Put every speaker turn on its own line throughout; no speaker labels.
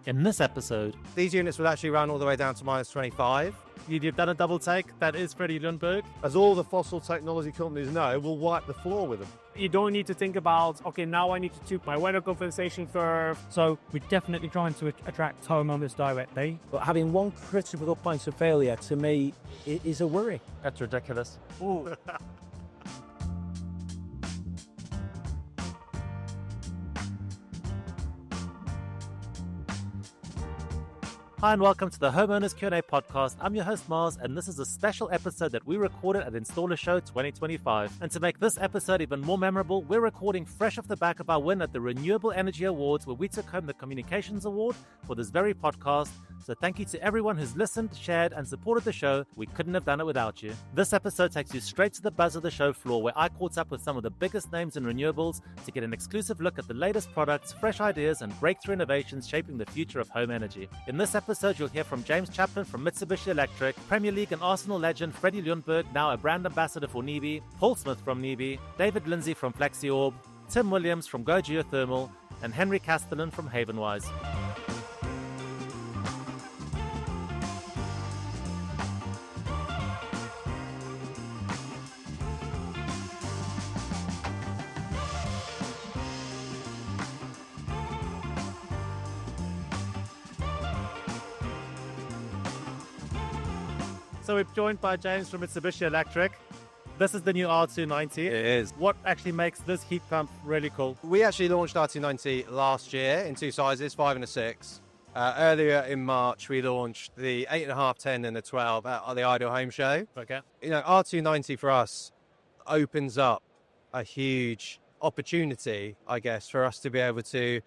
In this episode,
these units will actually run all the way down to minus 25.
you've done a double take. That is Freddie Ljungberg.
As all the fossil technology companies know, we'll wipe the floor with them.
You don't need to think about, okay, now I need to tube my weather compensation curve. So we're definitely trying to attract homeowners directly.
But having one critical point of failure, to me, is a worry.
That's ridiculous.
Ooh.
Hi and welcome to the Homeowners Q&A podcast. I'm your host Mars, and this is a special episode that we recorded at InstallerSHOW 2025. And to make this episode even more memorable, we're recording fresh off the back of our win at the Renewable Energy Awards, where we took home the Communications Award for this very podcast. So thank you to everyone who's listened, shared, and supported the show. We couldn't have done it without you. This episode takes you straight to the buzz of the show floor, where I caught up with some of the biggest names in renewables to get an exclusive look at the latest products, fresh ideas, and breakthrough innovations shaping the future of home energy. In this episode, you'll hear from James Chaplen from Mitsubishi Electric, Premier League and Arsenal legend Freddie Ljungberg, now a brand ambassador for NIBE, Paul Smith from NIBE, David Lindsay from Flexi-Orb, Tim Williams from Go Geothermal, and Henry Castellan from Havenwise. So we're joined by James from Mitsubishi Electric. This is the new R290.
It is.
What actually makes this heat pump really cool?
We actually launched R290 last year in two sizes, 5 and a 6. Earlier in March, we launched the 8.5, 10 and the 12 at the Ideal Home Show.
Okay.
You know, R290 for us opens up a huge opportunity, I guess, for us to be able to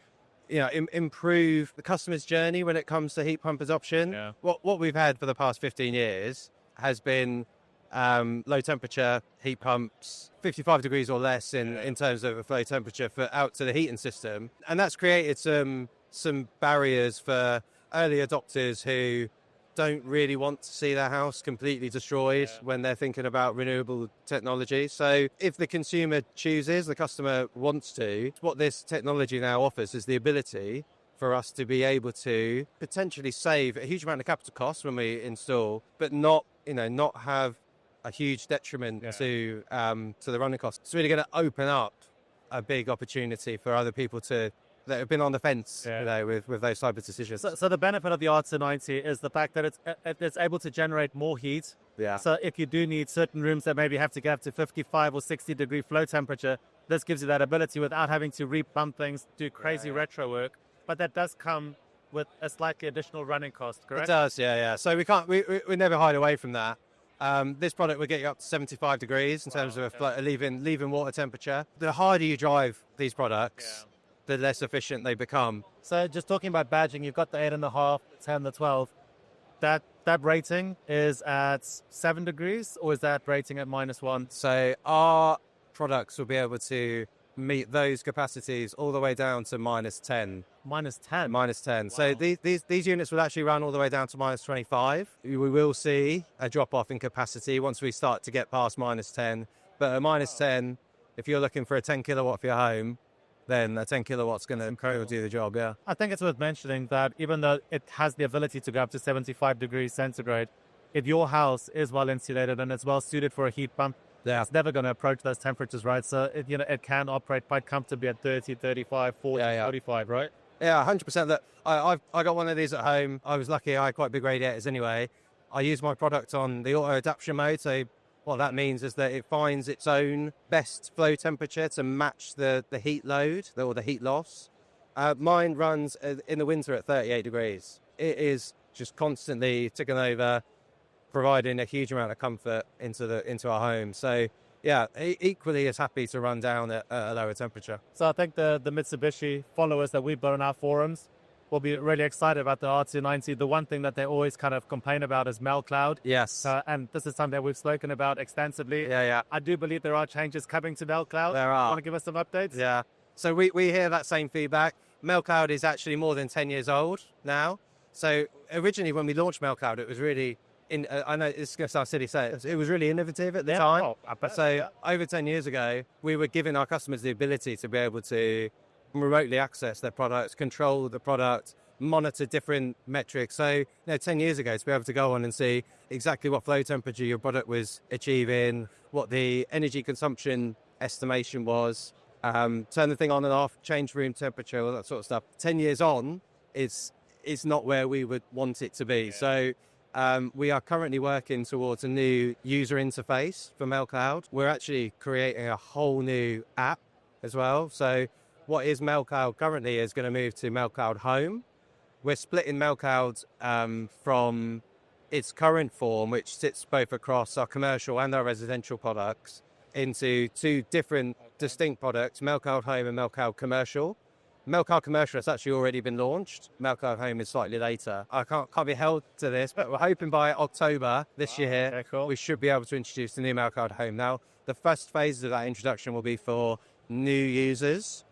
improve the customer's journey when it comes to heat pump adoption.
Yeah.
What we've had for the past 15 years has been low temperature heat pumps, 55 degrees or less in terms of low temperature for out to the heating system. And that's created some barriers for early adopters who don't really want to see their house completely destroyed when they're thinking about renewable technology. So if the consumer chooses, the customer wants to, what this technology now offers is the ability for us to be able to potentially save a huge amount of capital costs when we install, but not have a huge detriment to the running costs. It's really going to open up a big opportunity for other people that have been on the fence, with those type of decisions.
So the benefit of the R290 is the fact that it's able to generate more heat.
Yeah.
So if you do need certain rooms that maybe have to get up to 55 or 60 degree flow temperature, this gives you that ability without having to repump things, do crazy retro work. But that does come with a slightly additional running cost, correct?
It does, yeah. So we never hide away from that. This product will get you up to 75 degrees in terms of leaving water temperature. The harder you drive these products, the less efficient they become.
So just talking about badging, you've got the 8.5, 10, the 12. That rating is at 7 degrees, or is that rating at -1?
So our products will be able to meet those capacities all the way down to -10.
-10?
-10.
Wow.
So these units will actually run all the way down to -25. We will see a drop-off in capacity once we start to get past -10. But at -10, if you're looking for a 10 kilowatt for your home, then a 10 kilowatt's going to do the job,
I think it's worth mentioning that even though it has the ability to go up to 75 degrees centigrade, if your house is well insulated and it's well suited for a heat pump, it's never going to approach those temperatures, right? So it can operate quite comfortably at 30, 35, 40, 45, right?
Yeah, 100%. Look, I got one of these at home. I was lucky I had quite big radiators anyway. I use my product on the auto adaptation mode, so what that means is that it finds its own best flow temperature to match the heat load or the heat loss. Mine runs in the winter at 38 degrees. It is just constantly ticking over, providing a huge amount of comfort into our home. So yeah, equally as happy to run down at a lower temperature.
So I think the Mitsubishi followers that we've got on our forums will be really excited about the R290. The one thing that they always kind of complain about is Melcloud.
Yes.
And this is something that we've spoken about extensively.
Yeah.
I do believe there are changes coming to Melcloud.
There are.
Want to give us some updates?
Yeah. So we hear that same feedback. Melcloud is actually more than 10 years old now. So originally when we launched Melcloud, it was really, I know it's going to sound silly to say it was really innovative at the time.
Oh, I bet.
So over 10 years ago, we were giving our customers the ability to be able to remotely access their products, control the product, monitor different metrics. So, 10 years ago, to be able to go on and see exactly what flow temperature your product was achieving, what the energy consumption estimation was, turn the thing on and off, change room temperature, all that sort of stuff. 10 years on, it's not where we would want it to be. So we are currently working towards a new user interface for Melcloud. We're actually creating a whole new app as well. So what is Melcloud currently is going to move to Melcloud Home. We're splitting Melcloud from its current form, which sits both across our commercial and our residential products, into two different distinct products, Melcloud Home and Melcloud Commercial. Melcloud Commercial has actually already been launched. Melcloud Home is slightly later. I can't be held to this, but we're hoping by October this year,
okay, cool.
we should be able to introduce the new Melcloud Home. Now, the first phase of that introduction will be for new users,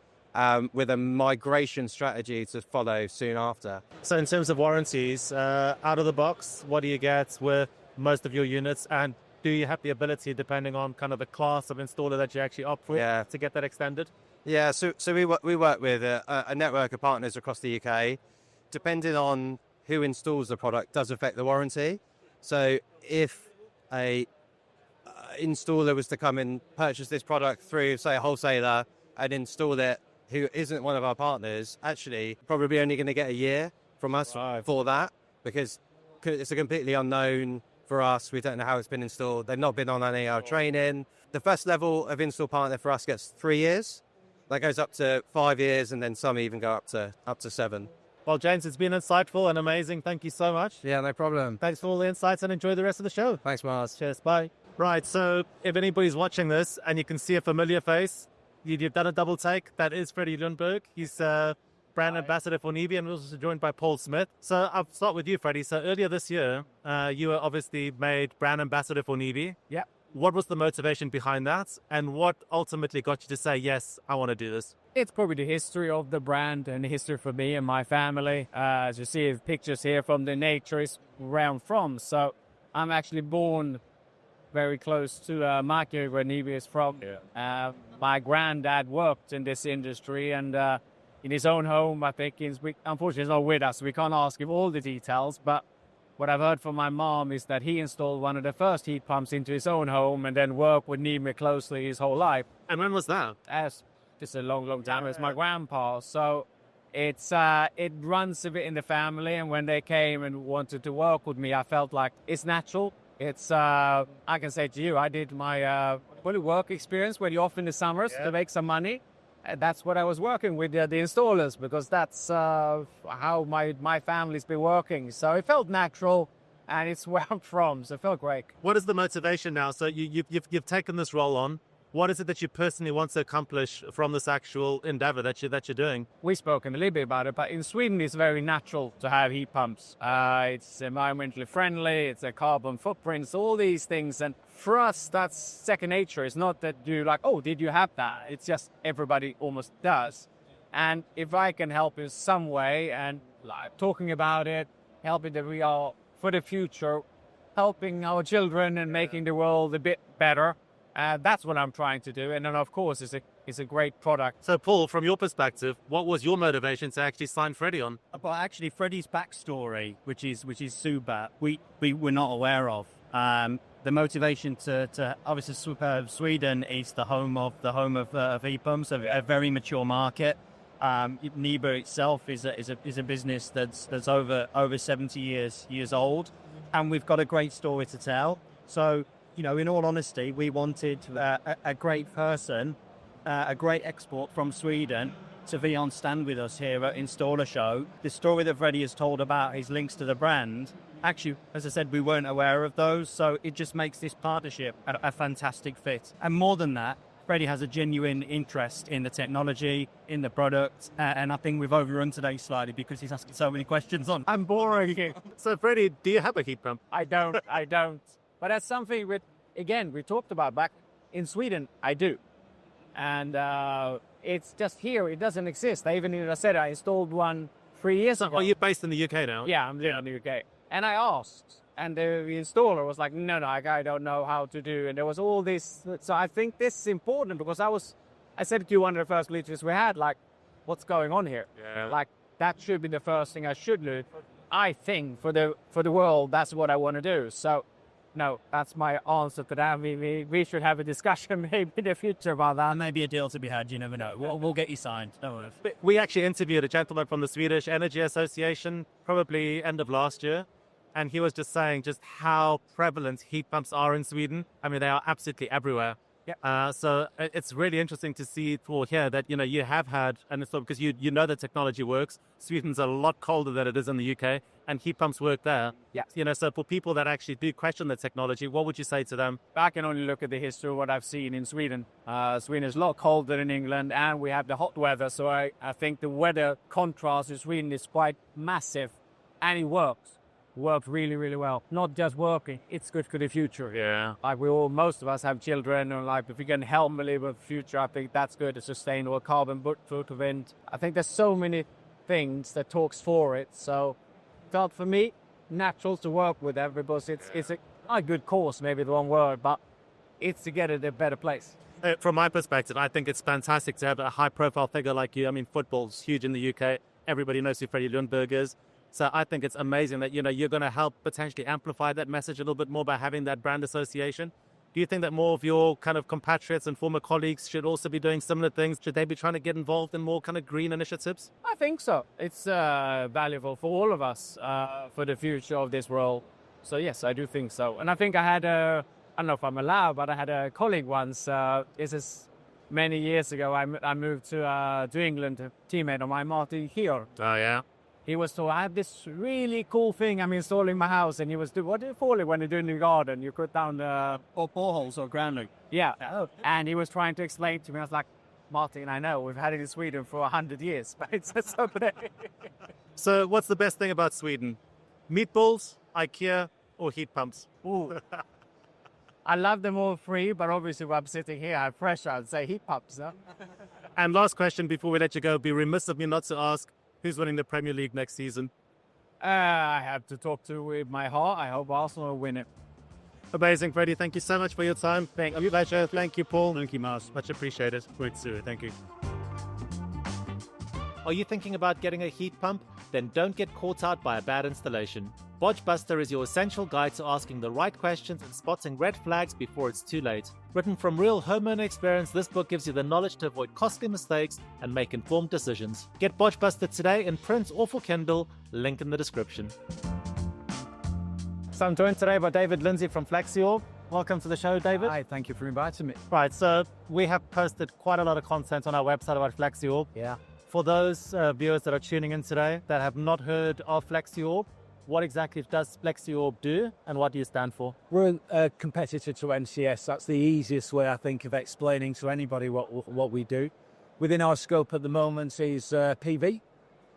with a migration strategy to follow soon after.
So in terms of warranties, out of the box, what do you get with most of your units? And do you have the ability, depending on kind of the class of installer that you actually opt for, to get that extended?
Yeah, so we work with a network of partners across the UK. Depending on who installs the product does affect the warranty. So if a installer was to come and purchase this product through, say, a wholesaler and install it, who isn't one of our partners, actually probably only going to get a year from us for that, because it's a completely unknown for us. We don't know how it's been installed. They've not been on any of our training. The first level of install partner for us gets 3 years. That goes up to 5 years, and then some even go up to 7.
Well, James, it's been insightful and amazing. Thank you so much.
Yeah, no problem.
Thanks for all the insights and enjoy the rest of the show.
Thanks, Mars.
Cheers. Bye. Right. So if anybody's watching this and you can see a familiar face, you've done a double take. That is Freddie Ljungberg. He's brand ambassador for NIBE, and we're also joined by Paul Smith. So I'll start with you, Freddie. So earlier this year, you were obviously made brand ambassador for NIBE.
Yeah.
What was the motivation behind that? And what ultimately got you to say, yes, I want to do this?
It's probably the history of the brand and the history for me and my family. As you see pictures here from the nature is where I'm from. So I'm actually born very close to Markey, where NIBE is from. Yeah. My granddad worked in this industry, and in his own home, I think, unfortunately he's not with us, so we can't ask him all the details, but what I've heard from my mom is that he installed one of the first heat pumps into his own home and then worked with NIBE closely his whole life.
And when was that?
Just a long time. It's my grandpa. So it runs a bit in the family. And when they came and wanted to work with me, I felt like it's natural. It's I can say to you, I did my work experience where you're off in the summers to make some money. That's what I was working with, the installers, because that's how my family's been working. So it felt natural, and it's where I'm from, so it felt great.
What is the motivation now? So you've taken this role on. What is it that you personally want to accomplish from this actual endeavor that you're doing?
We've spoken a little bit about it, but in Sweden it's very natural to have heat pumps. It's environmentally friendly, it's a carbon footprint, so all these things. And for us, that's second nature. It's not that you like, oh, did you have that? It's just everybody almost does. And if I can help in some way, and like talking about it, helping that we are, for the future, helping our children and making the world a bit better, that's what I'm trying to do. And then, of course, it's a great product.
So, Paul, from your perspective, what was your motivation to actually sign Freddie on?
Well, actually, Freddie's backstory, which is super, we were not aware of. The motivation to obviously Sweden is the home of heat pumps, a very mature market. NIBE itself is a business that's over 70 years old, and we've got a great story to tell. So, in all honesty, we wanted a great person, a great export from Sweden to be on stand with us here at InstallerSHOW. The story that Freddie has told about his links to the brand, actually, as I said, we weren't aware of those, so it just makes this partnership a fantastic fit. And more than that, Freddie has a genuine interest in the technology, in the product, and I think we've overrun today slightly because he's asking so many questions on.
I'm boring you.
So, Freddie, do you have a heat pump?
I don't. But that's something we talked about back in Sweden, I do. And it's just here, it doesn't exist. I installed one 3 years ago.
Oh, you're based in the UK now?
Yeah, I'm living in the UK. And I asked, and the installer was like, no, I don't know how to do. And there was all this. So I think this is important, because I said to one of the first glitches we had, like, what's going on here?
Yeah.
Like, that should be the first thing I should do. I think for the world, that's what I want to do. So, no, that's my answer to that. We should have a discussion maybe in the future about that.
Maybe a deal to be had, you never know. We'll get you signed. No worries.
We actually interviewed a gentleman from the Swedish Energy Association probably end of last year. And he was just saying just how prevalent heat pumps are in Sweden. I mean, they are absolutely everywhere.
Yeah.
So it's really interesting to see for here that, you have had, and it's because you know the technology works. Sweden's a lot colder than it is in the UK, and heat pumps work there.
Yeah.
So for people that actually do question the technology, what would you say to them?
I can only look at the history of what I've seen in Sweden. Sweden is a lot colder than England, and we have the hot weather. So I think the weather contrast in Sweden is quite massive, and it works really, really well. Not just working, it's good for the future.
Yeah.
Like most of us have children, and like if we can help a little bit with the future, I think that's good. A sustainable carbon footprint. I think there's so many things that talks for it. So felt for me natural to work with them because it's a good cause, maybe the wrong word, but it's to get it a better place.
From my perspective, I think it's fantastic to have a high-profile figure like you. I mean, football's huge in the UK. Everybody knows who Freddie Ljungberg is. So I think it's amazing that, you're going to help potentially amplify that message a little bit more by having that brand association. Do you think that more of your kind of compatriots and former colleagues should also be doing similar things? Should they be trying to get involved in more kind of green initiatives?
I think so. It's valuable for all of us for the future of this world. So yes, I do think so. And I think I don't know if I'm allowed, but I had a colleague once. This is many years ago. I moved to England, a teammate of mine, Martin here.
Oh, yeah.
He was told, I have this really cool thing I'm installing in my house. And he was doing, what do you call it when you're doing the garden? You put down the...
Or boreholes or ground loop.
Yeah. Oh. And he was trying to explain to me. I was like, Martin, I know, we've had it in Sweden for 100 years. But it's so
So what's the best thing about Sweden? Meatballs, IKEA, or heat pumps?
Ooh. I love them all three, but obviously when I'm sitting here, I have pressure. I'd say heat pumps. Huh?
And last question before we let you go, be remiss of me not to ask, who's winning the Premier League next season?
I have to talk to with my heart. I hope Arsenal will win it.
Amazing, Freddie. Thank you so much for your time.
Thank
you. Pleasure. Thank you, Paul.
Thank you, Mars.
Much appreciated. Great to do it. Thank you. Are you thinking about getting a heat pump? Then don't get caught out by a bad installation. Bodge Buster is your essential guide to asking the right questions and spotting red flags before it's too late. Written from real homeowner experience, this book gives you the knowledge to avoid costly mistakes and make informed decisions. Get Bodge Buster today in print or for Kindle, link in the description. So I'm joined today by Lindsay from Flexi-Orb. Welcome to the show, David.
Hi, thank you for inviting me.
Right, so we have posted quite a lot of content on our website about Flexi-Orb.
Yeah.
For those viewers that are tuning in today that have not heard of Flexi-Orb, what exactly does Flexi-Orb do and what do you stand for?
We're a competitor to NCS. That's the easiest way, I think, of explaining to anybody what we do. Within our scope at the moment is PV,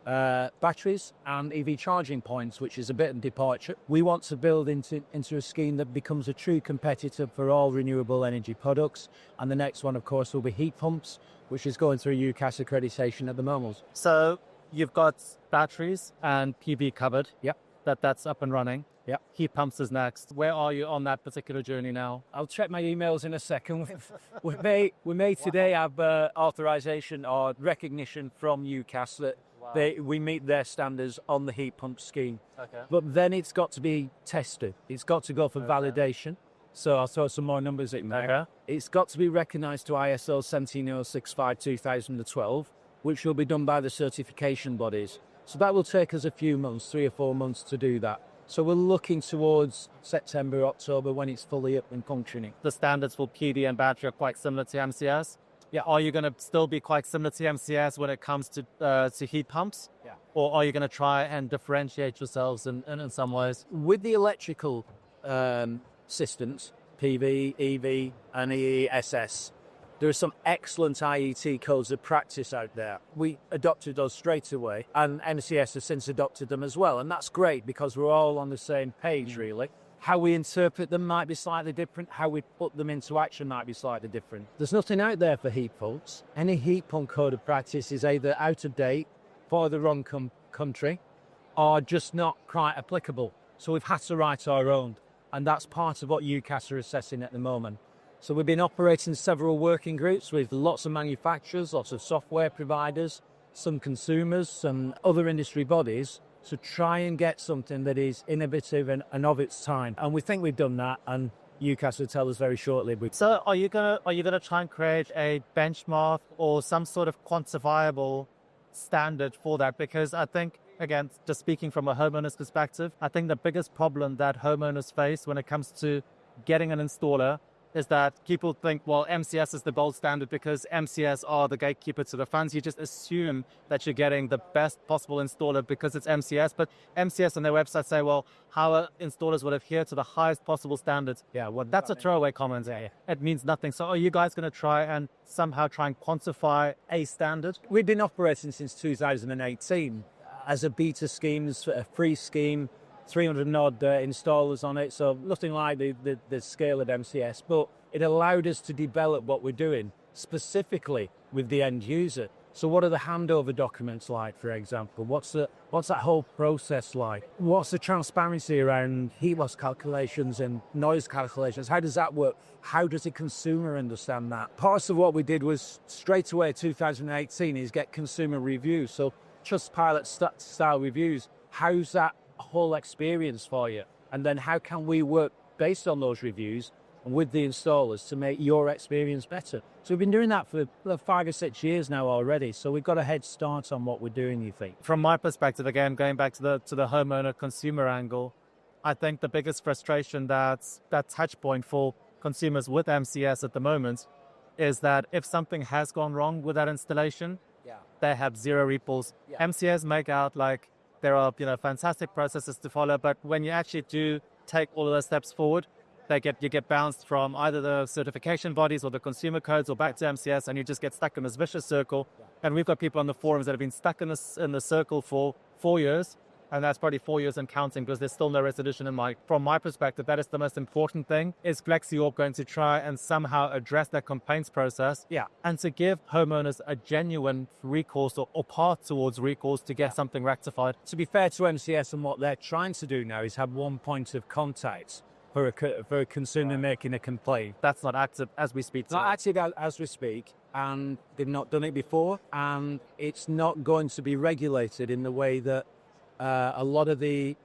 batteries and EV charging points, which is a bit of departure. We want to build into a scheme that becomes a true competitor for all renewable energy products. And the next one, of course, will be heat pumps, which is going through UCAS accreditation at the moment.
So you've got batteries and PV covered.
Yep.
That's up and running.
Yep.
Heat pumps is next. Where are you on that particular journey now?
I'll check my emails in a second. we may today have authorization or recognition from UCAS that we meet their standards on the heat pump scheme.
Okay.
But then it's got to be tested. It's got to go for validation. So I'll throw some more numbers in there.
Okay.
It's got to be recognised to ISO 17065 2012, which will be done by the certification bodies. So that will take us a few months, 3 or 4 months to do that. So we're looking towards September, October when it's fully up and functioning.
The standards for PD and battery are quite similar to MCS.
Yeah.
Are you going to still be quite similar to MCS when it comes to heat pumps?
Yeah.
Or are you going to try and differentiate yourselves in some ways?
With the electrical systems, PV, EV and EESS, there are some excellent IET codes of practice out there. We adopted those straight away, and NCS has since adopted them as well. And that's great because we're all on the same page, really. How we interpret them might be slightly different. How we put them into action might be slightly different. There's nothing out there for heat pumps. Any heat pump code of practice is either out of date, for the wrong country, or just not quite applicable. So we've had to write our own. And that's part of what UCAS are assessing at the moment. So we've been operating several working groups with lots of manufacturers, lots of software providers, some consumers, some other industry bodies to try and get something that is innovative and of its time. And we think we've done that, and UCAS will tell us very shortly.
So are you gonna try and create a benchmark or some sort of quantifiable standard for that? Because I think, again, just speaking from a homeowner's perspective, I think the biggest problem that homeowners face when it comes to getting an installer is that people think, well, MCS is the gold standard because MCS are the gatekeeper to the funds. You just assume that you're getting the best possible installer because it's MCS. But MCS on their website say, well, how installers would adhere to the highest possible standards. Yeah, well, that's a throwaway comment. Yeah. It means nothing. So are you guys going to try and quantify a standard?
We've been operating since 2018 as a beta scheme, a free scheme, 300 odd installers on it, so nothing like the scale of MCS, but it allowed us to develop what we're doing specifically with the end user. So what are the handover documents like, for example? What's that whole process like? What's the transparency around heat loss calculations and noise calculations? How does that work? How does the consumer understand that? Part of what we did was straight away 2018 is get consumer reviews, so Trustpilot style reviews. How's that whole experience for you? And then how can we work based on those reviews and with the installers to make your experience better? So we've been doing that for 5 or 6 years now already. So we've got a head start on what we're doing, you think?
From my perspective, again, going back to the homeowner consumer angle, I think the biggest frustration that touch point for consumers with MCS at the moment is that if something has gone wrong with that installation, they have zero repulse. MCS make out like there are fantastic processes to follow, but when you actually do take all of those steps forward, you get bounced from either the certification bodies or the consumer codes or back to MCS, and you just get stuck in this vicious circle. And we've got people on the forums that have been stuck in the circle for 4 years, and that's probably 4 years and counting because there's still no resolution from my perspective. That is the most important thing. Is Flexi-Orb going to try and somehow address that complaints process? Yeah. And to give homeowners a genuine recourse or path towards recourse to get something rectified.
To be fair to MCS, and what they're trying to do now is have one point of contact for a consumer making a complaint.
That's not active as we speak.
Not active as we speak, and they've not done it before, and it's not going to be regulated in the way that a lot of the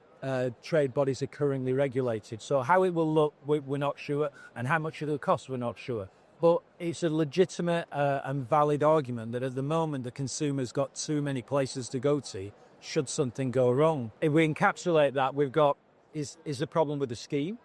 trade bodies are currently regulated. So how it will look, we're not sure, and how much it will cost, we're not sure. But it's a legitimate and valid argument that at the moment the consumer's got too many places to go to should something go wrong. If we encapsulate that, we've got, is the problem with the scheme?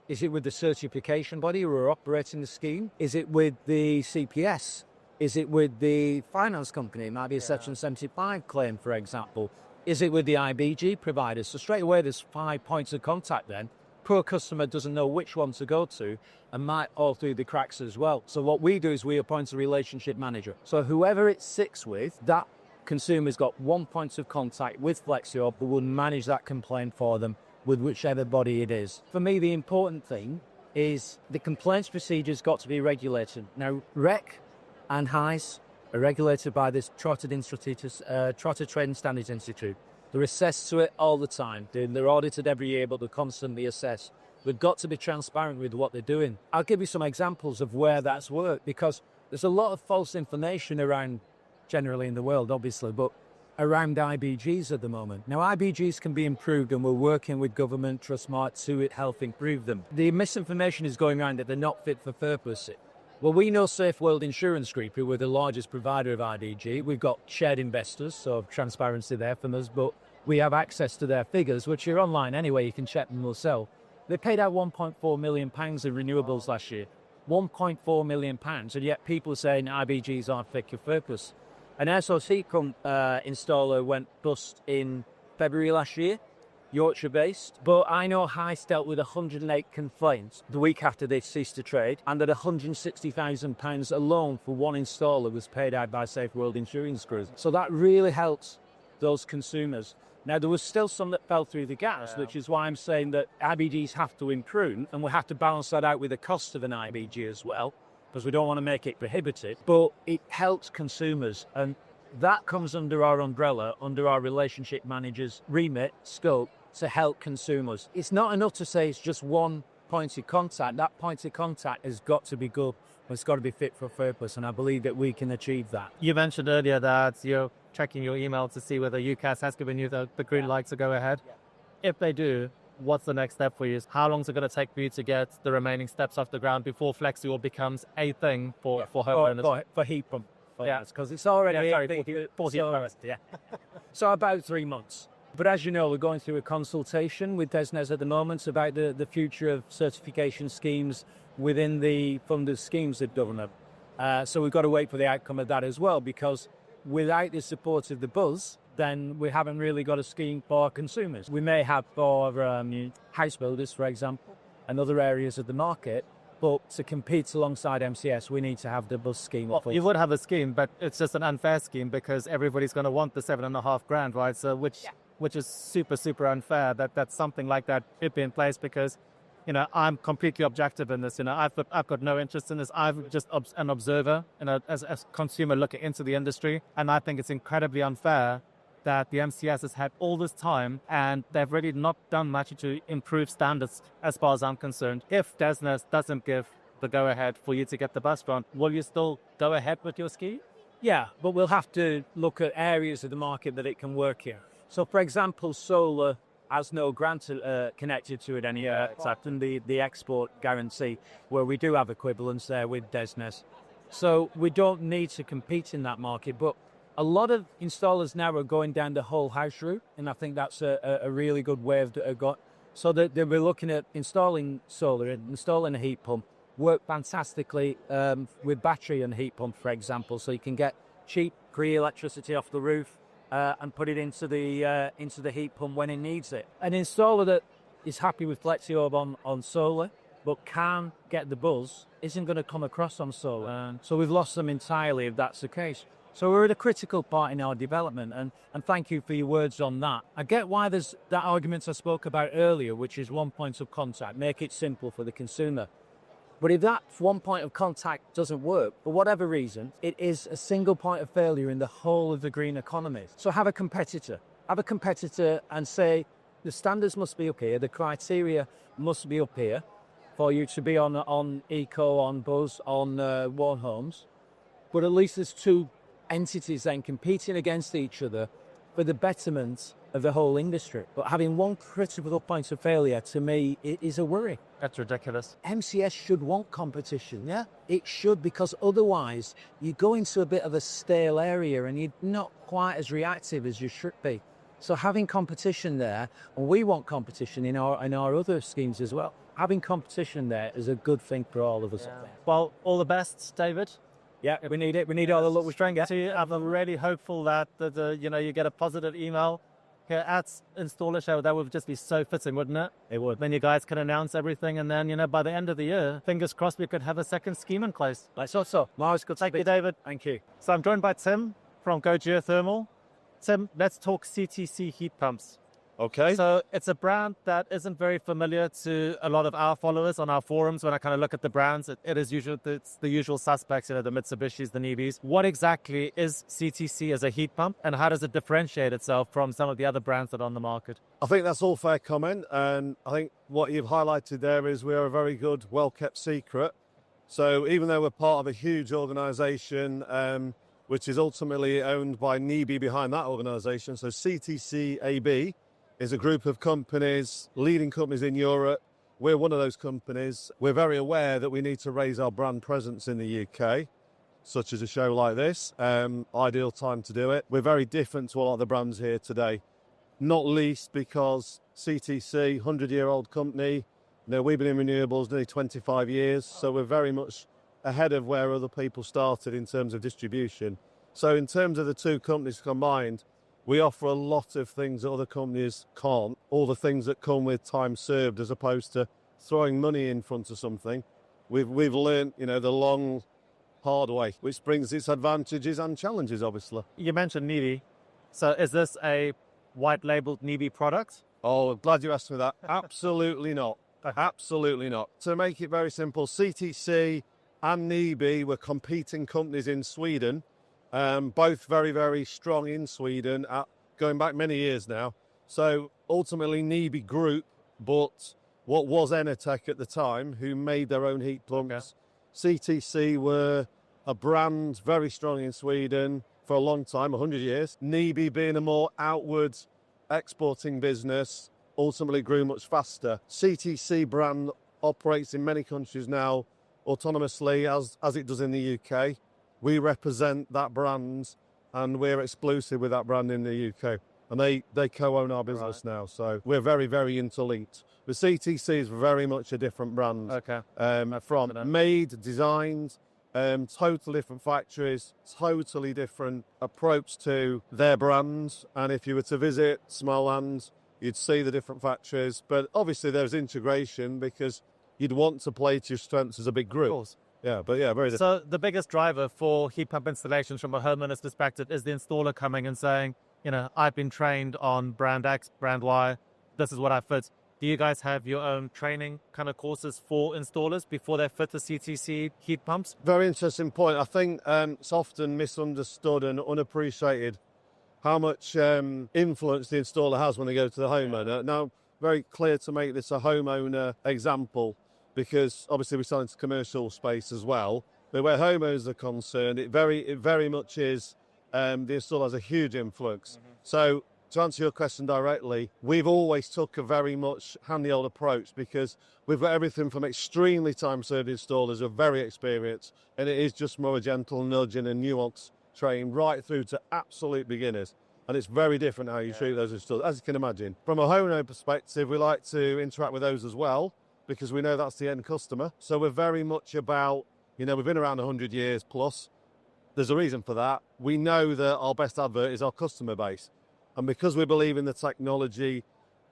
Is it with the certification body who are operating the scheme? Is it with the CPS? Is it with the finance company? It might be a Section 75 claim, for example. Is it with the IBG providers? So straight away, there's 5 points of contact then. Poor customer doesn't know which one to go to and might fall through the cracks as well. So what we do is we appoint a relationship manager. So whoever it sits with, that consumer's got 1 point of contact with Flexi-Orb who will manage that complaint for them with whichever body it is. For me, the important thing is the complaints procedure's got to be regulated. Now, REC and HISE are regulated by this Trotted Trading Standards Institute. They're assessed to it all the time. They're audited every year, but they're constantly assessed. We've got to be transparent with what they're doing. I'll give you some examples of where that's worked, because there's a lot of false information around, generally in the world, obviously, but around IBGs at the moment. Now, IBGs can be improved, and we're working with government, Trustmark to help improve them. The misinformation is going around that they're not fit for purpose. Well, we know Safe World Insurance Group, who are the largest provider of IDG. We've got shared investors, so transparency there from us, but we have access to their figures, which are online anyway. You can check them themselves. They paid out £1.4 million in renewables last year. £1.4 million, and yet people are saying IBGs aren't fit for purpose. An SOC installer went bust in February last year, Yorkshire-based, but I know HISE dealt with 108 complaints the week after they ceased to trade, and that £160,000 alone for one installer was paid out by Safe World Insurance Group. So that really helps those consumers. Now, there was still some that fell through the gaps, which is why I'm saying that IBGs have to improve, and we have to balance that out with the cost of an IBG as well, because we don't want to make it prohibitive, but it helps consumers, and that comes under our umbrella, under our relationship manager's remit, scope, to help consumers. It's not enough to say it's just one point of contact. That point of contact has got to be good. It's got to be fit for purpose, and I believe that we can achieve that.
You mentioned earlier that you're checking your email to see whether UCAS has given you the green light to go ahead. If they do, what's the next step for you? How long is it going to take for you to get the remaining steps off the ground before Flexi-Orb becomes a thing for homeowners?
For heat pump. Because it's already
40 hours.
Yeah. So about 3 months. But as you know, we're going through a consultation with DESNZ at the moment about the future of certification schemes within the funded schemes of government. So we've got to wait for the outcome of that as well, because without the support of the buzz, then we haven't really got a scheme for consumers. We may have for house builders, for example, and other areas of the market, but to compete alongside MCS, we need to have the buzz scheme.
Well, you would have a scheme, but it's just an unfair scheme because everybody's going to want the $7,500, right? So which is super, super unfair that something like that should be in place because, you know, I'm completely objective in this. You know, I've got no interest in this. I'm just an observer, you know, as a consumer looking into the industry. And I think it's incredibly unfair that the MCS has had all this time and they've really not done much to improve standards as far as I'm concerned. If DESNZ doesn't give the go-ahead for you to get the bus run, will you still go ahead with your scheme?
Yeah, but we'll have to look at areas of the market that it can work in. So, for example, solar has no grant connected to it anymore, except in the export guarantee, where we do have equivalents there with DESNZ. So we don't need to compete in that market, but a lot of installers now are going down the whole house route, and I think that's a really good way of got. So that we're looking at installing solar, installing a heat pump, work fantastically with battery and heat pump, for example, so you can get cheap green electricity off the roof and put it into the heat pump when it needs it. An installer that is happy with Flexi-Orb on solar, but can get the buzz, isn't going to come across on solar. So we've lost them entirely if that's the case. So we're at a critical part in our development, and thank you for your words on that. I get why there's that argument I spoke about earlier, which is one point of contact, make it simple for the consumer. But if that one point of contact doesn't work, for whatever reason, it is a single point of failure in the whole of the green economy. So have a competitor. Have a competitor and say, the standards must be up here, the criteria must be up here for you to be on Eco, on Buzz, on Warm Homes. But at least there's two entities then competing against each other for the betterment of the whole industry. But having one critical point of failure, to me, it is a worry.
That's ridiculous.
MCS should want competition, yeah? It should, because otherwise you go into a bit of a stale area and you're not quite as reactive as you should be. So having competition there, and we want competition in our other schemes as well, having competition there is a good thing for all of us.
Yeah. Well, all the best, David.
Yeah, we need it. We need all the luck we try and get.
I'm really hopeful that you get a positive email here at InstallerSHOW. That would just be so fitting, wouldn't it?
It would.
Then you guys can announce everything, and then by the end of the year, fingers crossed, we could have a second scheme in place.
Let's hope so. Miles, good to
Thank you, David.
Thank you.
So I'm joined by Tim from Go Geothermal. Tim, let's talk CTC heat pumps.
Okay.
So it's a brand that isn't very familiar to a lot of our followers on our forums. When I kind of look at the brands, it's the usual suspects, the Mitsubishis, the NIBEs. What exactly is CTC as a heat pump, and how does it differentiate itself from some of the other brands that are on the market?
I think that's all fair comment, and I think what you've highlighted there is we're a very good, well-kept secret. So even though we're part of a huge organisation, which is ultimately owned by NIBE behind that organisation, so CTC AB is a group of companies, leading companies in Europe. We're one of those companies. We're very aware that we need to raise our brand presence in the UK, such as a show like this. Ideal time to do it. We're very different to a lot of the brands here today, not least because CTC, 100-year-old company. We've been in renewables nearly 25 years, so we're very much ahead of where other people started in terms of distribution. So in terms of the two companies combined, we offer a lot of things that other companies can't, all the things that come with time served as opposed to throwing money in front of something. We've learned, the long, hard way, which brings its advantages and challenges, obviously.
You mentioned NIBE. So is this a white-labeled NIBE product?
Oh, I'm glad you asked me that. Absolutely not. Absolutely not. To make it very simple, CTC and NIBE were competing companies in Sweden. Both very, very strong in Sweden, going back many years now. So ultimately NIBE Group bought what was Enertech at the time, who made their own heat pumps. CTC were a brand very strong in Sweden for a long time, 100 years. NIBE being a more outward exporting business ultimately grew much faster. CTC brand operates in many countries now autonomously as it does in the UK. We represent that brand and we're exclusive with that brand in the UK. And they co-own our business now, so we're very, very interlinked. But CTC is very much a different brand.
Okay.
From made, designed, totally different factories, totally different approach to their brands. And if you were to visit Småland, you'd see the different factories. But obviously there's integration because you'd want to play to your strengths as a big group.
Of course.
Yeah, but yeah, very different.
So the biggest driver for heat pump installations from a homeowner's perspective is the installer coming and saying, you know, I've been trained on brand X, brand Y, this is what I fit. Do you guys have your own training kind of courses for installers before they fit the CTC heat pumps?
Very interesting point. I think it's often misunderstood and unappreciated how much influence the installer has when they go to the homeowner. Now, very clear to make this a homeowner example because obviously we're selling to commercial space as well. But where homeowners are concerned, it very much is the installer has a huge influence. So to answer your question directly, we've always took a very much handy-old approach because we've got everything from extremely time-served installers who are very experienced, and it is just more a gentle nudging and nuance train right through to absolute beginners. And it's very different how you treat those installers, as you can imagine. From a homeowner perspective, we like to interact with those as well because we know that's the end customer. So we're very much about, you know, we've been around 100 years plus. There's a reason for that. We know that our best advert is our customer base. And because we believe in the technology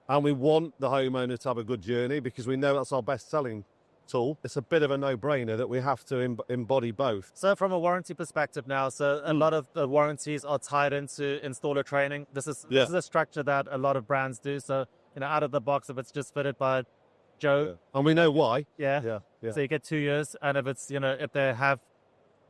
and we want the homeowner to have a good journey because we know that's our best selling tool, it's a bit of a no-brainer that we have to embody both.
So from a warranty perspective now, so a lot of the warranties are tied into installer training. This is a structure that a lot of brands do. So, you know, out of the box, if it's just fitted by Joe.
Yeah. And we know why.
Yeah. So you get 2 years. And if it's, you know, if they have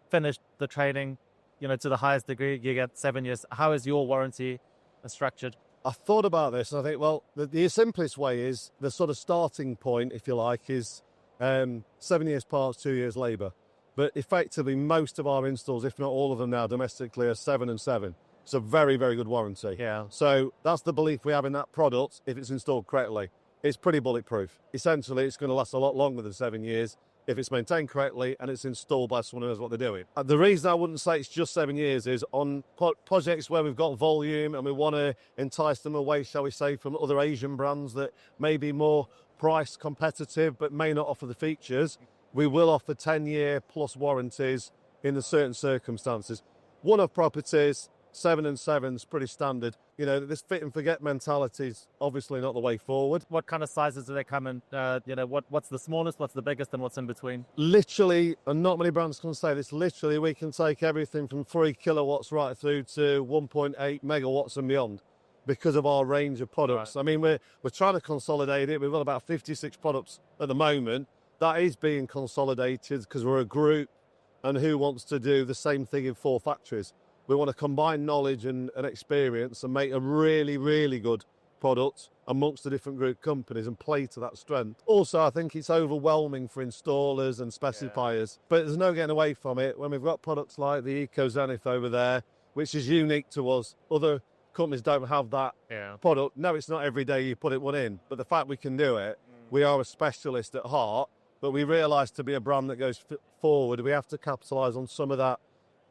finished the training, you know, to the highest degree, you get 7 years. How is your warranty structured?
I thought about this and I think, well, the simplest way is the sort of starting point, if you like, is 7 years parts, 2 years labour. But effectively, most of our installs, if not all of them now domestically, are 7 and 7. It's a very, very good warranty.
Yeah.
So that's the belief we have in that product if it's installed correctly. It's pretty bulletproof. Essentially, it's going to last a lot longer than 7 years if it's maintained correctly and it's installed by someone who knows what they're doing. The reason I wouldn't say it's just 7 years is on projects where we've got volume and we want to entice them away, shall we say, from other Asian brands that may be more price competitive but may not offer the features, we will offer 10-year plus warranties in the certain circumstances. One-off properties, 7 and 7 is pretty standard. You know, this fit and forget mentality is obviously not the way forward.
What kind of sizes do they come in? You know, what's the smallest, what's the biggest, and what's in between?
Literally, and not many brands can say this, literally we can take everything from 3 kilowatts right through to 1.8 megawatts and beyond because of our range of products. Right. I mean, we're trying to consolidate it. We've got about 56 products at the moment. That is being consolidated because we're a group, and who wants to do the same thing in 4 factories? We want to combine knowledge and experience and make a really, really good product amongst the different group companies and play to that strength. Also, I think it's overwhelming for installers and specifiers, but there's no getting away from it. When we've got products like the Ecodan over there, which is unique to us, other companies don't have that product. No, it's not every day you put one in, but the fact we can do it, we are a specialist at heart, but we realise to be a brand that goes forward, we have to capitalise on some of that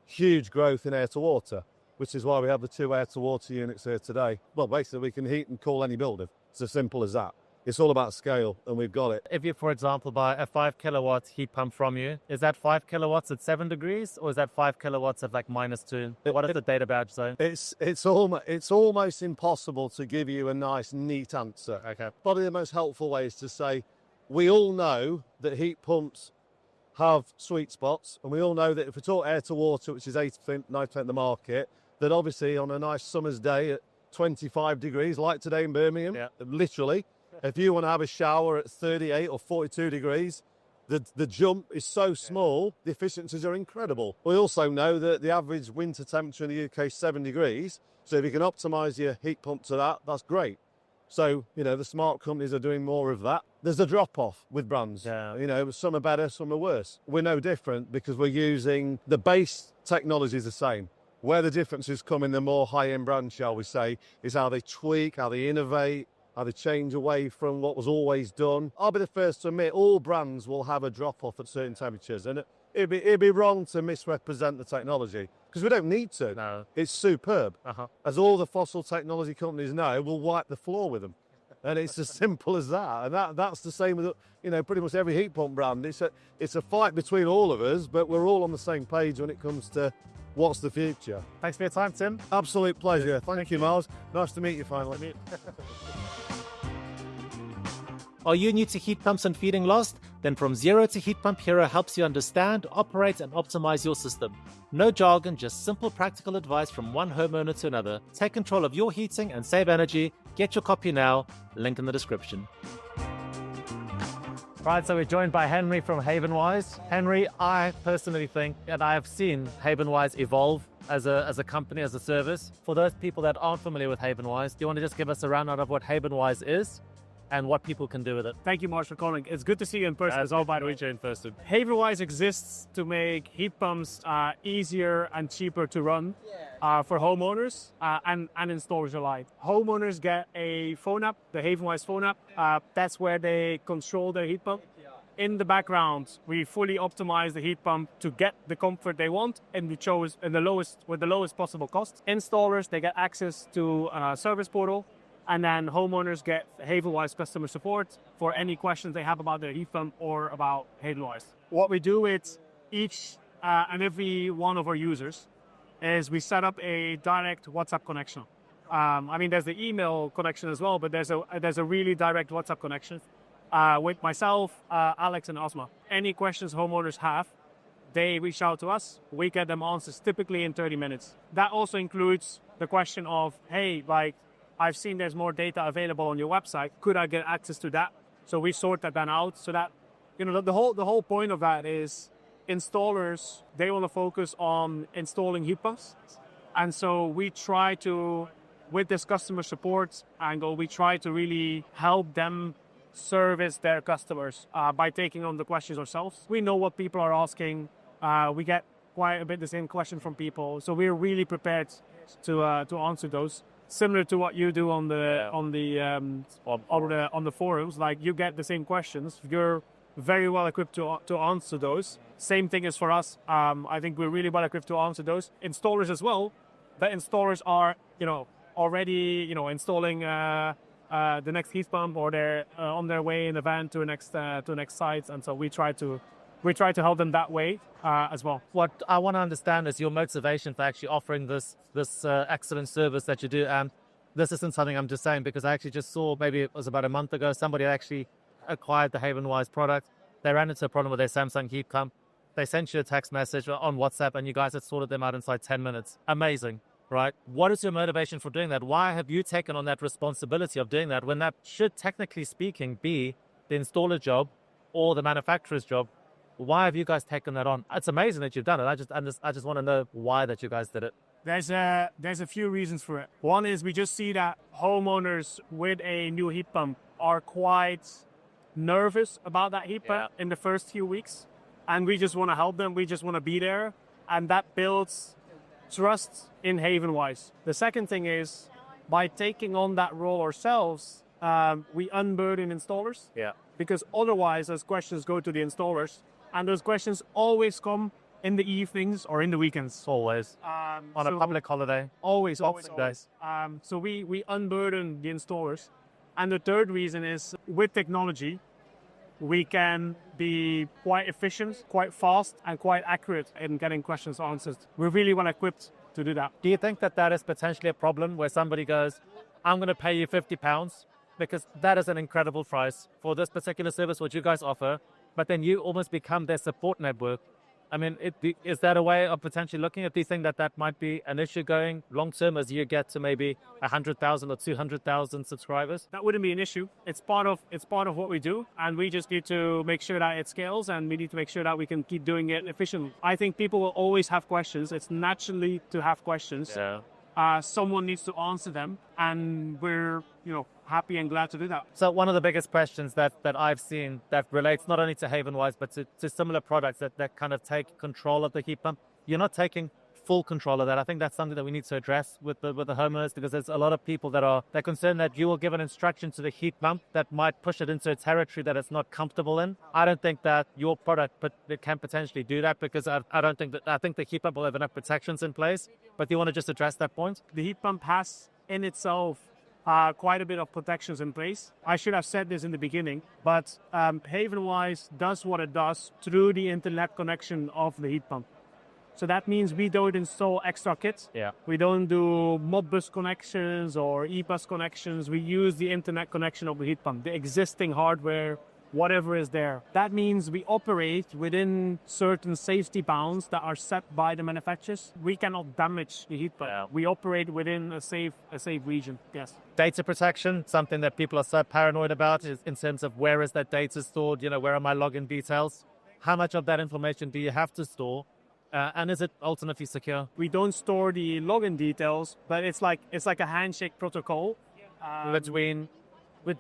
huge growth in air to water, which is why we have the 2 air to water units here today. Well, basically we can heat and cool any building. It's as simple as that. It's all about scale, and we've got it.
If you, for example, buy a 5 kilowatt heat pump from you, is that 5 kilowatts at 7 degrees, or is that 5 kilowatts at like -2? What does the data badge say?
It's almost impossible to give you a nice, neat answer.
Okay.
Probably the most helpful way is to say, we all know that heat pumps have sweet spots, and we all know that if we talk air to water, which is 80%, 90% of the market, that obviously on a nice summer's day at 25 degrees, like today in Birmingham, literally, if you want to have a shower at 38 or 42 degrees, the jump is so small, the efficiencies are incredible. We also know that the average winter temperature in the UK is 7 degrees, so if you can optimise your heat pump to that, that's great. So, the smart companies are doing more of that. There's a drop-off with brands.
Yeah.
Some are better, some are worse. We're no different because we're using the base technology is the same. Where the differences come in the more high-end brands, shall we say, is how they tweak, how they innovate, how they change away from what was always done. I'll be the first to admit all brands will have a drop-off at certain temperatures, and it'd be wrong to misrepresent the technology because we don't need to.
No.
It's superb.
Uh-huh.
As all the fossil technology companies know, we'll wipe the floor with them. And it's as simple as that. And that's the same with, pretty much every heat pump brand. It's a fight between all of us, but we're all on the same page when it comes to what's the future.
Thanks for your time, Tim.
Absolute pleasure. Thank you, Miles. Nice to meet you finally.
Are you new to heat pumps and feeling lost? Then From Zero to Heat Pump Hero helps you understand, operate, and optimize your system. No jargon, just simple practical advice from one homeowner to another. Take control of your heating and save energy. Get your copy now. Link in the description. Right, so we're joined by Henry from Havenwise. Henry, I personally think, and I have seen Havenwise evolve as a company, as a service. For those people that aren't familiar with Havenwise, do you want to just give us a rundown of what Havenwise is and what people can do with it?
Thank you, Marsh, for calling. It's good to see you in person. It's all by the way. In person. Havenwise exists to make heat pumps easier and cheaper to run for homeowners and installers alike. Homeowners get a phone app, the Havenwise phone app. That's where they control their heat pump. In the background, we fully optimize the heat pump to get the comfort they want, and we chose with the lowest possible cost. Installers, they get access to a service portal. And then homeowners get Havenwise customer support for any questions they have about their heat pump or about Havenwise. What we do with each and every one of our users is we set up a direct WhatsApp connection. There's the email connection as well, but there's a really direct WhatsApp connection with myself, Alex, and Asma. Any questions homeowners have, they reach out to us. We get them answers typically in 30 minutes. That also includes the question of, hey, I've seen there's more data available on your website. Could I get access to that? So we sort that then out so that, the whole point of that is installers, they want to focus on installing heat pumps. And so we try to, with this customer support angle, we try to really help them service their customers by taking on the questions ourselves. We know what people are asking. We get quite a bit the same question from people. So we're really prepared to answer those. Similar to what you do on the forums, like you get the same questions. You're very well equipped to answer those. Same thing as for us. I think we're really well equipped to answer those. Installers as well. The installers are, already, installing the next heat pump, or they're on their way in the van to the next site, and so we try to help them that way as well.
What I want to understand is your motivation for actually offering this excellent service that you do. This isn't something I'm just saying because I actually just saw, maybe it was about a month ago, somebody actually acquired the Havenwise product. They ran into a problem with their Samsung heat pump. They sent you a text message on WhatsApp and you guys had sorted them out inside 10 minutes. Amazing, right? What is your motivation for doing that? Why have you taken on that responsibility of doing that when that should, technically speaking, be the installer job or the manufacturer's job? Why have you guys taken that on? It's amazing that you've done it. I just want to know why that you guys did it.
There's a few reasons for it. One is we just see that homeowners with a new heat pump are quite nervous about that heat pump in the first few weeks. And we just want to help them. We just want to be there. And that builds trust in Havenwise. The second thing is, by taking on that role ourselves, we unburden installers.
Yeah.
Because otherwise, those questions go to the installers. And those questions always come in the evenings or in the weekends.
Always. On a public holiday.
Always.
Days.
So we unburden the installers. And the third reason is, with technology, we can be quite efficient, quite fast, and quite accurate in getting questions answered. We're really well equipped to do that.
Do you think that is potentially a problem where somebody goes, I'm going to pay you £50 because that is an incredible price for this particular service, what you guys offer, but then you almost become their support network? I mean, is that a way of potentially looking at? Do you think that might be an issue going long term as you get to maybe 100,000 or 200,000 subscribers?
That wouldn't be an issue. It's part of what we do, and we just need to make sure that it scales, and we need to make sure that we can keep doing it efficiently. I think people will always have questions. It's naturally to have questions.
Yeah.
someone needs to answer them, and we're happy and glad to do that.
So one of the biggest questions that I've seen that relates not only to Havenwise but to similar products that kind of take control of the heat pump, you're not taking full control of that. I think that's something that we need to address with the homeowners, because there's a lot of people they're concerned that you will give an instruction to the heat pump that might push it into a territory that it's not comfortable in. I don't think that your product it can potentially do that, because I think the heat pump will have enough protections in place. But do you want to just address that point?
The heat pump has in itself quite a bit of protections in place. I should have said this in the beginning, but Havenwise does what it does through the internet connection of the heat pump. So that means we don't install extra kits.
Yeah.
We don't do Modbus connections or eBus connections. We use the internet connection of the heat pump, the existing hardware, whatever is there. That means we operate within certain safety bounds that are set by the manufacturers. We cannot damage the heat pump.
Yeah.
We operate within a safe region. Yes.
Data protection, something that people are so paranoid about, is in terms of where is that data stored, where are my login details? How much of that information do you have to store? And is it ultimately secure?
We don't store the login details, but it's like a handshake protocol
Between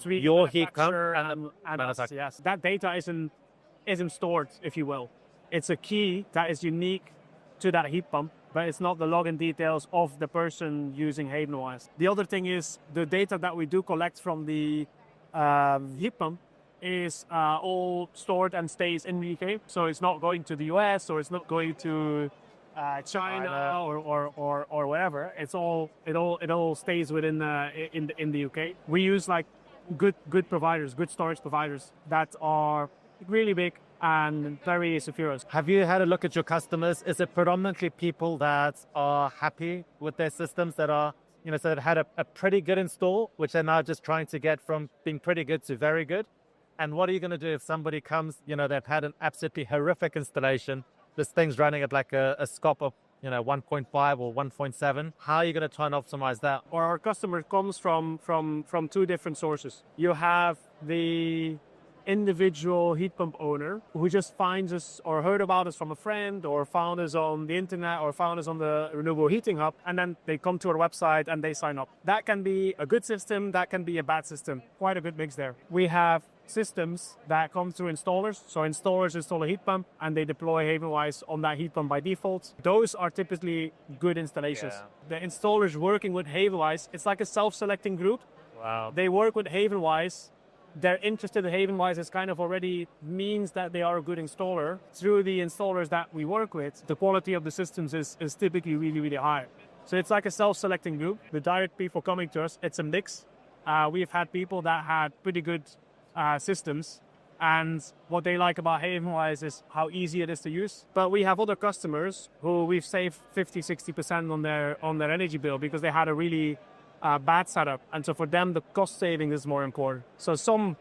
your
heat pump
and us. Yes, that data isn't stored, if you will. It's a key that is unique to that heat pump, but it's not the login details of the person using Havenwise. The other thing is the data that we do collect from the heat pump is all stored and stays in the UK. So it's not going to the US, or it's not going to China or wherever. It all stays within in the UK. We use like good providers, good storage providers that are really big and very secure.
Have you had a look at your customers? Is it predominantly people that are happy with their systems, that are so that had a pretty good install, which they're now just trying to get from being pretty good to very good? And what are you going to do if somebody comes, they've had an absolutely horrific installation, this thing's running at like a SCOP of 1.5 or 1.7. How are you going to try and optimize that?
Or our customer comes from two different sources. You have the individual heat pump owner who just finds us or heard about us from a friend, or found us on the internet, or found us on the Renewable Heating Hub, and then they come to our website and they sign up. That can be a good system, that can be a bad system. Quite a good mix there. We have systems that come through installers. So installers install a heat pump and they deploy Havenwise on that heat pump by default. Those are typically good installations. Yeah. The installers working with Havenwise, it's like a self-selecting group.
Wow.
They work with Havenwise. They're interested in Havenwise. Is kind of already means that they are a good installer. Through the installers that we work with, the quality of the systems is typically really, really high. So it's like a self-selecting group. The direct people coming to us, it's a mix. We've had people that had pretty good systems, and what they like about Havenwise is how easy it is to use. But we have other customers who we've saved 50-60% on their energy bill because they had a really bad setup, and so for them the cost saving is more important. So some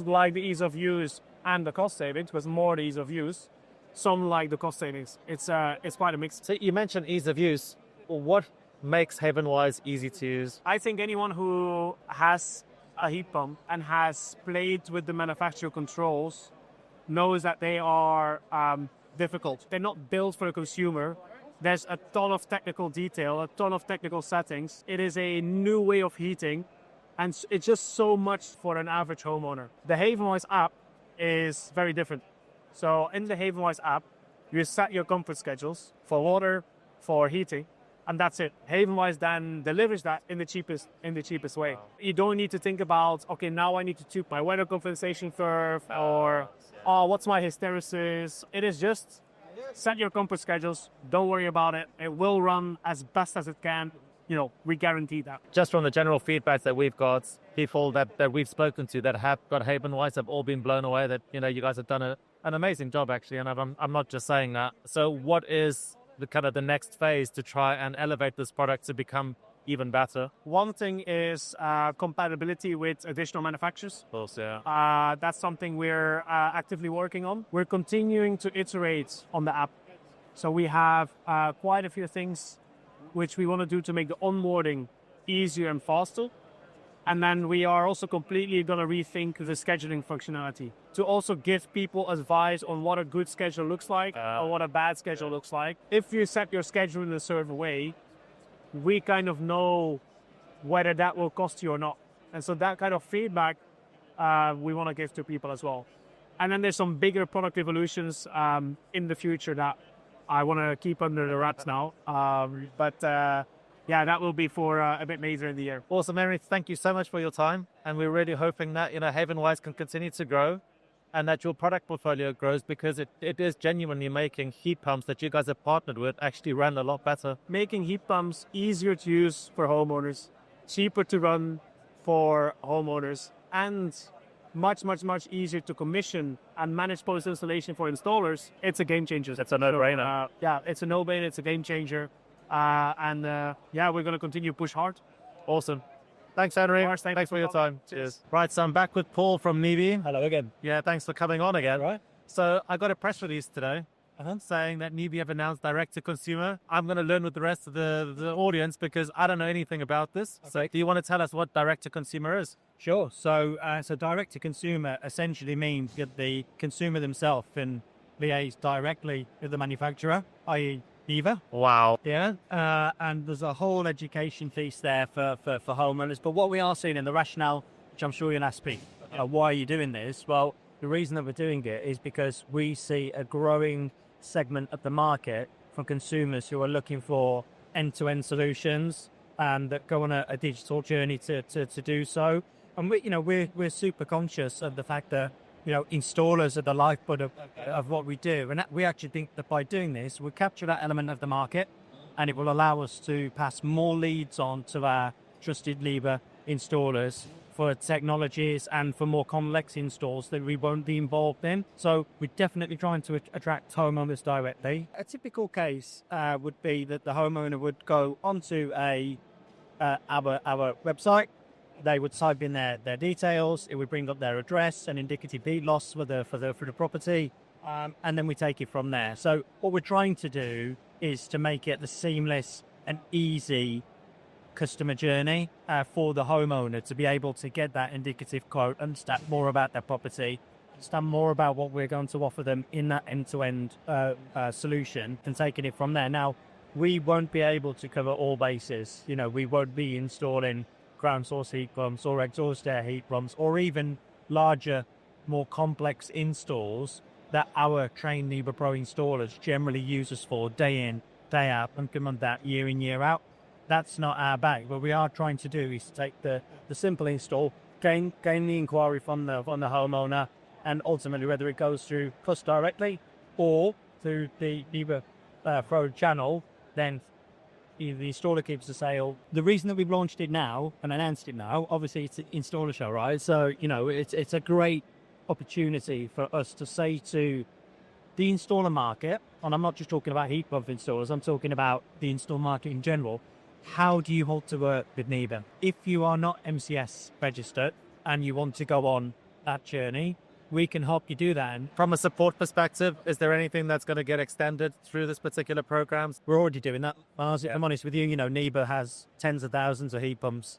like the ease of use and the cost savings, because more the ease of use. Some like the cost savings. It's quite a mix.
So you mentioned ease of use. What makes Havenwise easy to use?
I think anyone who has a heat pump and has played with the manufacturer controls knows that they are difficult. They're not built for the consumer. There's a ton of technical detail, a ton of technical settings. It is a new way of heating, and it's just so much for an average homeowner. The Havenwise app is very different. So in the Havenwise app, you set your comfort schedules for water, for heating, and that's it. Havenwise then delivers that in the cheapest way. Wow. You don't need to think about, okay, now I need to tune my weather compensation curve, or what's my hysteresis. It is just set your comfort schedules. Don't worry about it. It will run as best as it can. We guarantee that.
Just from the general feedback that we've got, people that we've spoken to that have got Havenwise have all been blown away that, you guys have done an amazing job, actually. And I'm not just saying that. So what is the next phase to try and elevate this product to become even better?
One thing is compatibility with additional manufacturers.
Of course, yeah.
That's something we're actively working on. We're continuing to iterate on the app. So we have quite a few things which we want to do to make the onboarding easier and faster. And then we are also completely going to rethink the scheduling functionality to also give people advice on what a good schedule looks like or what a bad schedule looks like. If you set your schedule in a certain way,
we kind of know whether that will cost you or not. And so that kind of feedback we want to give to people as well. And then there's some bigger product evolutions in the future that I want to keep under the wraps now. Yeah, that will be for a bit later in the year.
Awesome, Henry. Thank you so much for your time. And we're really hoping that, Havenwise can continue to grow and that your product portfolio grows, because it is genuinely making heat pumps that you guys have partnered with actually run a lot better.
Making heat pumps easier to use for homeowners, cheaper to run for homeowners, and much, much, much easier to commission and manage post-installation for installers. It's a game changer.
It's a no-brainer.
Yeah, it's a no-brainer. It's a game changer. We're going to continue to push hard.
Awesome. Thanks, Henry. Thanks for your time. Cheers. Right, so I'm back with Paul from NIBE.
Hello again.
Yeah, thanks for coming on again.
Right.
So I got a press release today saying that NIBE have announced direct-to-consumer. I'm going to learn with the rest of the audience because I don't know anything about this.
Okay.
So do you want to tell us what direct-to-consumer is?
Sure. So direct-to-consumer essentially means that the consumer themselves can liaise directly with the manufacturer, i.e. NIBE.
Wow.
Yeah, and there's a whole education piece there for homeowners. But what we are seeing in the rationale, which I'm sure you'll ask me, why are you doing this? Well, the reason that we're doing it is because we see a growing segment of the market from consumers who are looking for end-to-end solutions and that go on a digital journey to do so. And we're super conscious of the fact that installers are the lifeblood of what we do. And we actually think that by doing this, we'll capture that element of the market and it will allow us to pass more leads on to our trusted NIBE installers for technologies and for more complex installs that we won't be involved in. So we're definitely trying to attract homeowners directly. A typical case would be that the homeowner would go onto our website. They would type in their details. It would bring up their address and indicative heat loss for the property, and then we take it from there. So what we're trying to do is to make it the seamless and easy customer journey for the homeowner to be able to get that indicative quote, understand more about their property, understand more about what we're going to offer them in that end-to-end solution, and taking it from there. Now, we won't be able to cover all bases. We won't be installing ground source heat pumps or exhaust air heat pumps or even larger, more complex installs that our trained NIBE Pro installers generally use us for day in, day out, and come on that year in, year out. That's not our bag. What we are trying to do is to take the simple install, gain the inquiry from the homeowner, and ultimately whether it goes through us directly or through the NIBE Pro channel, then the installer keeps the sale. The reason that we've launched it now and announced it now, obviously it's an InstallerSHOW, right? So, it's a great opportunity for us to say to the installer market, and I'm not just talking about heat pump installers, I'm talking about the install market in general. How do you hold to work with NIBE? If you are not MCS registered and you want to go on that journey, we can help you do that. And
from a support perspective, is there anything that's going to get extended through this particular program?
We're already doing that. If I'm honest with you, NIBE has tens of thousands of heat pumps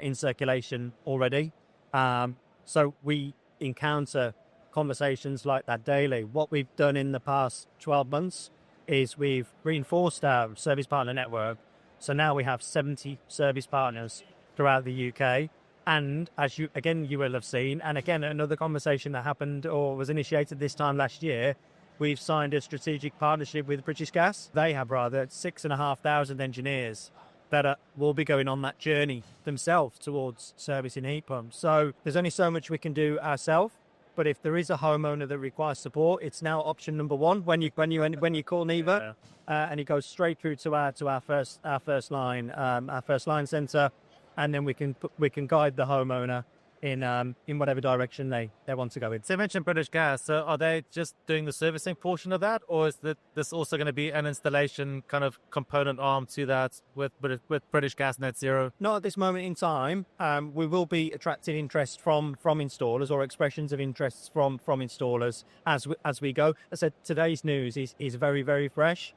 in circulation already. So we encounter conversations like that daily. What we've done in the past 12 months is we've reinforced our service partner network. So now we have 70 service partners throughout the UK. And as you will have seen, and again, another conversation that happened or was initiated this time last year, we've signed a strategic partnership with British Gas. They have 6,500 engineers that will be going on that journey themselves towards servicing heat pumps. So there's only so much we can do ourselves. But if there is a homeowner that requires support, it's now option number one when you call NIBE, and it goes straight through to our first line centre. And then we can guide the homeowner in whatever direction they want to go in.
So you mentioned British Gas. So are they just doing the servicing portion of that, or is this also going to be an installation kind of component arm to that with British Gas Net Zero?
Not at this moment in time. We will be attracting interest from installers or expressions of interests from installers as we go. As I said, today's news is very, very fresh.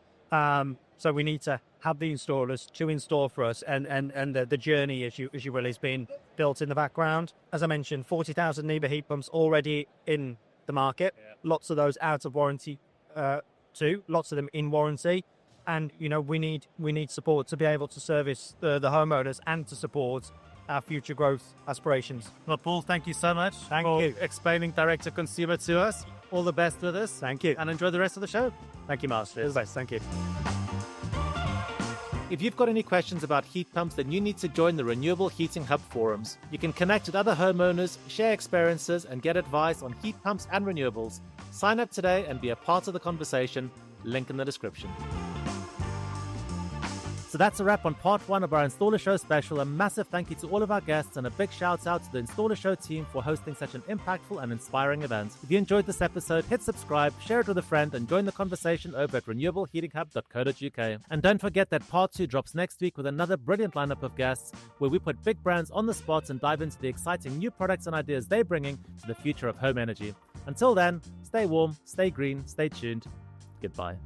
So we need to have the installers to install for us, and the journey, as you will, is being built in the background. As I mentioned, 40,000 NIBE heat pumps already in the market. Yeah. Lots of those out of warranty too. Lots of them in warranty. And we need support to be able to service the homeowners and to support our future growth aspirations.
Well, Paul, thank you so much for explaining direct to consumer to us. All the best with this.
Thank you.
And enjoy the rest of the show.
Thank you, Master. All the best. Thank you.
If you've got any questions about heat pumps, then you need to join the Renewable Heating Hub forums. You can connect with other homeowners, share experiences, and get advice on heat pumps and renewables. Sign up today and be a part of the conversation. Link in the description. So that's a wrap on part 1 of our Installer Show special. A massive thank you to all of our guests and a big shout out to the Installer Show team for hosting such an impactful and inspiring event. If you enjoyed this episode, hit subscribe, share it with a friend, and join the conversation over at renewableheatinghub.co.uk. And don't forget that part 2 drops next week with another brilliant lineup of guests where we put big brands on the spot and dive into the exciting new products and ideas they're bringing to the future of home energy. Until then, stay warm, stay green, stay tuned. Goodbye.